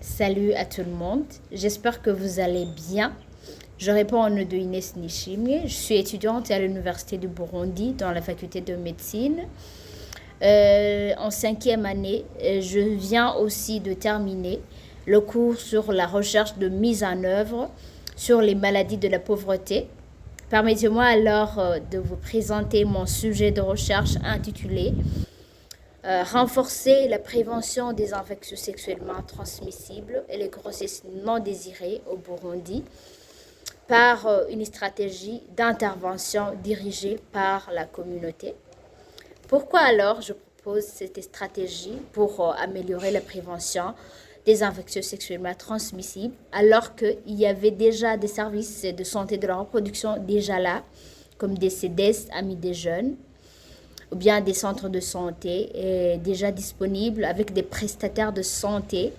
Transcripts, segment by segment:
Salut à tout le monde, j'espère que vous allez bien. Je réponds au nom de Inès Nishimye. Je suis étudiante à l'Université du Burundi dans la faculté de médecine. En cinquième année, je viens aussi de terminer le cours sur la recherche de mise en œuvre sur les maladies de la pauvreté. Permettez-moi alors de vous présenter mon sujet de recherche intitulé renforcer la prévention des infections sexuellement transmissibles et les grossesses non désirées au Burundi par une stratégie d'intervention dirigée par la communauté. Pourquoi alors je propose cette stratégie pour améliorer la prévention des infections sexuellement transmissibles alors qu'il y avait déjà des services de santé de la reproduction déjà là, comme des CDS, Amis des jeunes, ou bien des centres de santé déjà disponibles avec des prestataires de santé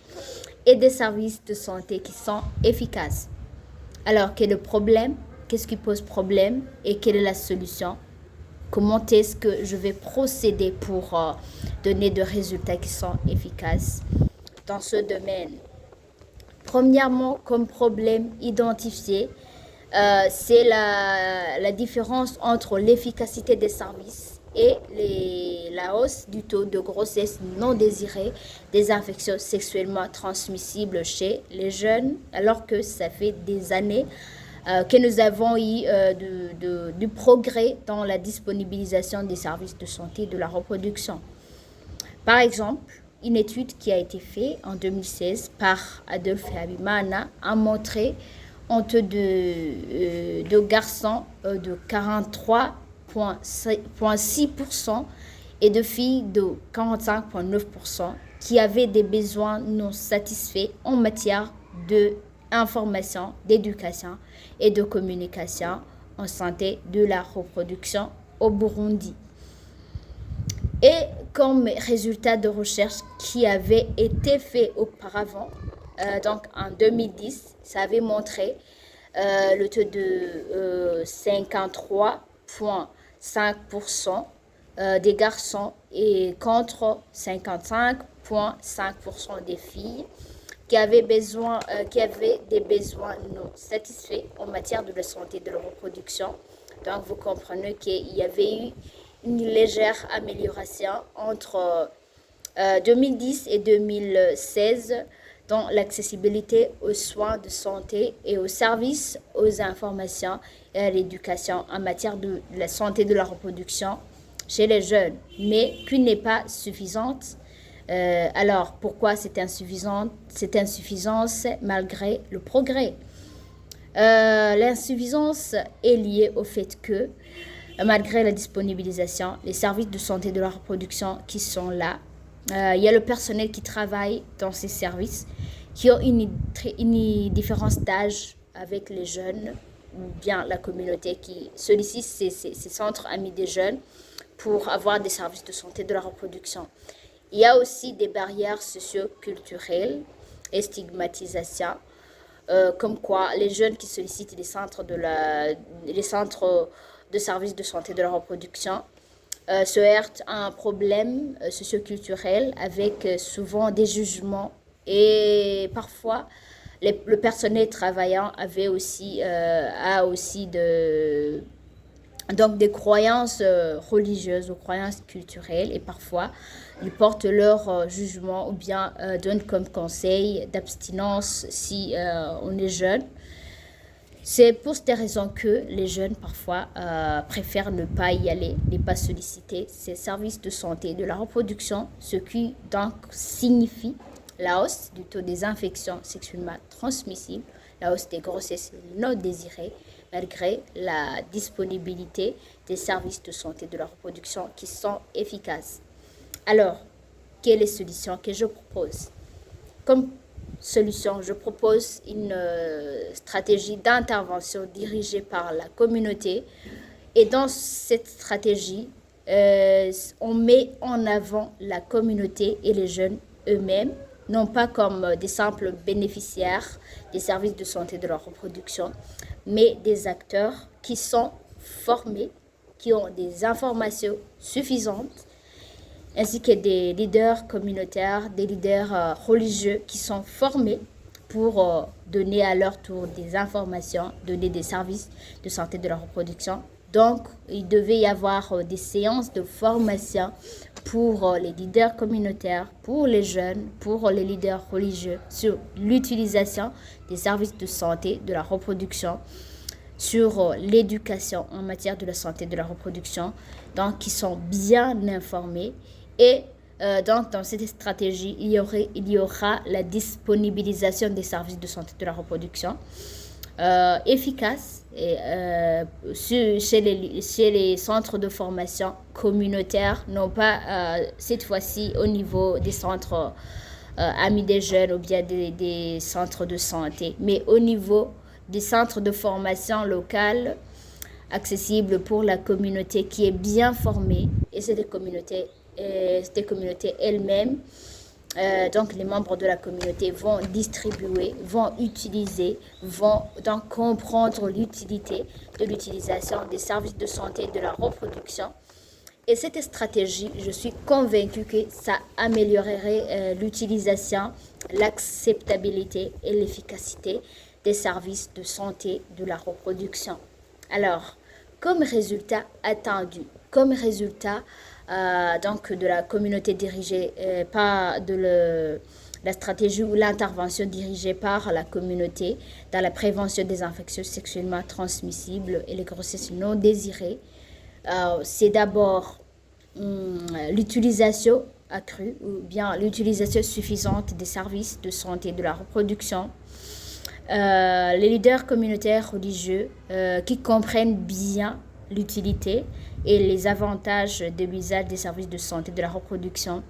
et des services de santé qui sont efficaces. Alors, quel est le problème? Qu'est-ce qui pose problème et quelle est la solution? Comment est-ce que je vais procéder pour donner des résultats qui sont efficaces dans ce domaine? Premièrement, comme problème identifié, c'est la différence entre l'efficacité des services et la hausse du taux de grossesse non désirée des infections sexuellement transmissibles chez les jeunes, alors que ça fait des années que nous avons eu du progrès dans la disponibilisation des services de santé de la reproduction. Par exemple, une étude qui a été faite en 2016 par Adolphe Habimana a montré entre de garçons de 43,6% et de filles de 45,9% qui avaient des besoins non satisfaits en matière d'information, d'éducation et de communication en santé de la reproduction au Burundi. Et comme résultat de recherche qui avait été fait auparavant, donc en 2010, ça avait montré le taux de 53,5% des garçons et contre 55,5% des filles qui avaient des besoins non satisfaits en matière de la santé de la reproduction. Donc vous comprenez qu'il y avait eu une légère amélioration entre 2010 et 2016 dans l'accessibilité aux soins de santé et aux services, aux informations et à l'éducation en matière de la santé de la reproduction chez les jeunes, mais qui n'est pas suffisante. Alors, pourquoi c'est insuffisant? Cette insuffisance malgré le progrès. L'insuffisance est liée au fait que, malgré la disponibilisation, les services de santé de la reproduction qui sont là, il y a le personnel qui travaille dans ces services qui ont une différence d'âge avec les jeunes ou bien la communauté qui sollicite ces centres amis des jeunes pour avoir des services de santé de la reproduction. Il y a aussi des barrières socio-culturelles et stigmatisation, comme quoi les jeunes qui sollicitent les centres de services de santé de la reproduction se heurtent à un problème socioculturel avec souvent des jugements et parfois le personnel travaillant a aussi donc des croyances religieuses ou croyances culturelles et parfois ils portent leur jugement ou bien donnent comme conseil d'abstinence si on est jeune. C'est pour cette raison que les jeunes parfois préfèrent ne pas y aller, ne pas solliciter ces services de santé de la reproduction, ce qui donc signifie la hausse du taux des infections sexuellement transmissibles, la hausse des grossesses non désirées, malgré la disponibilité des services de santé de la reproduction qui sont efficaces. Alors, quelle est la solution que je propose? Comme solution, je propose une stratégie d'intervention dirigée par la communauté. Et dans cette stratégie, on met en avant la communauté et les jeunes eux-mêmes, non pas comme des simples bénéficiaires des services de santé de la reproduction, mais des acteurs qui sont formés, qui ont des informations suffisantes ainsi que des leaders communautaires, des leaders religieux qui sont formés pour donner à leur tour des informations, donner des services de santé de la reproduction. Donc, il devait y avoir des séances de formation pour les leaders communautaires, pour les jeunes, pour les leaders religieux sur l'utilisation des services de santé de la reproduction, sur l'éducation en matière de la santé de la reproduction, donc qui sont bien informés. Et donc, dans cette stratégie, il y aura la disponibilisation des services de santé de la reproduction efficace chez les centres de formation communautaires, non pas cette fois-ci au niveau des centres amis des jeunes ou bien des centres de santé, mais au niveau des centres de formation locales accessibles pour la communauté qui est bien formée, et c'est des communautés elles-mêmes. Donc les membres de la communauté vont distribuer, vont utiliser, vont donc comprendre l'utilité de l'utilisation des services de santé de la reproduction. Et cette stratégie, je suis convaincue que ça améliorerait l'utilisation, l'acceptabilité et l'efficacité des services de santé de la reproduction. Alors, comme résultat attendu, comme résultat donc de la communauté dirigée par la stratégie ou l'intervention dirigée par la communauté dans la prévention des infections sexuellement transmissibles et les grossesses non désirées, c'est d'abord l'utilisation accrue ou bien l'utilisation suffisante des services de santé de la reproduction. Les leaders communautaires religieux qui comprennent bien l'utilité et les avantages de l'usage des services de santé de la reproduction,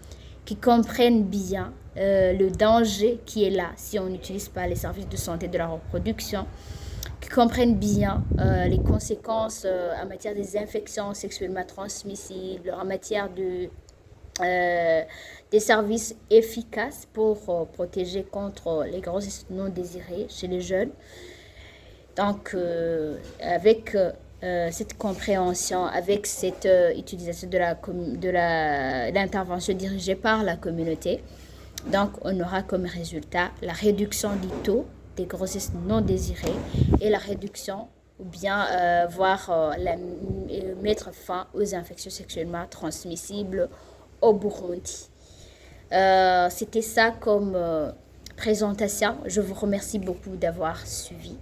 qui comprennent bien le danger qui est là si on n'utilise pas les services de santé de la reproduction, qui comprennent bien les conséquences en matière des infections sexuellement transmissibles, en matière des services efficaces pour protéger contre les grossesses non désirées chez les jeunes. Donc, avec cette compréhension, avec cette utilisation de l'intervention dirigée par la communauté, donc on aura comme résultat la réduction du taux des grossesses non désirées et la réduction ou bien mettre fin aux infections sexuellement transmissibles au Burundi. C'était ça comme présentation. Je vous remercie beaucoup d'avoir suivi.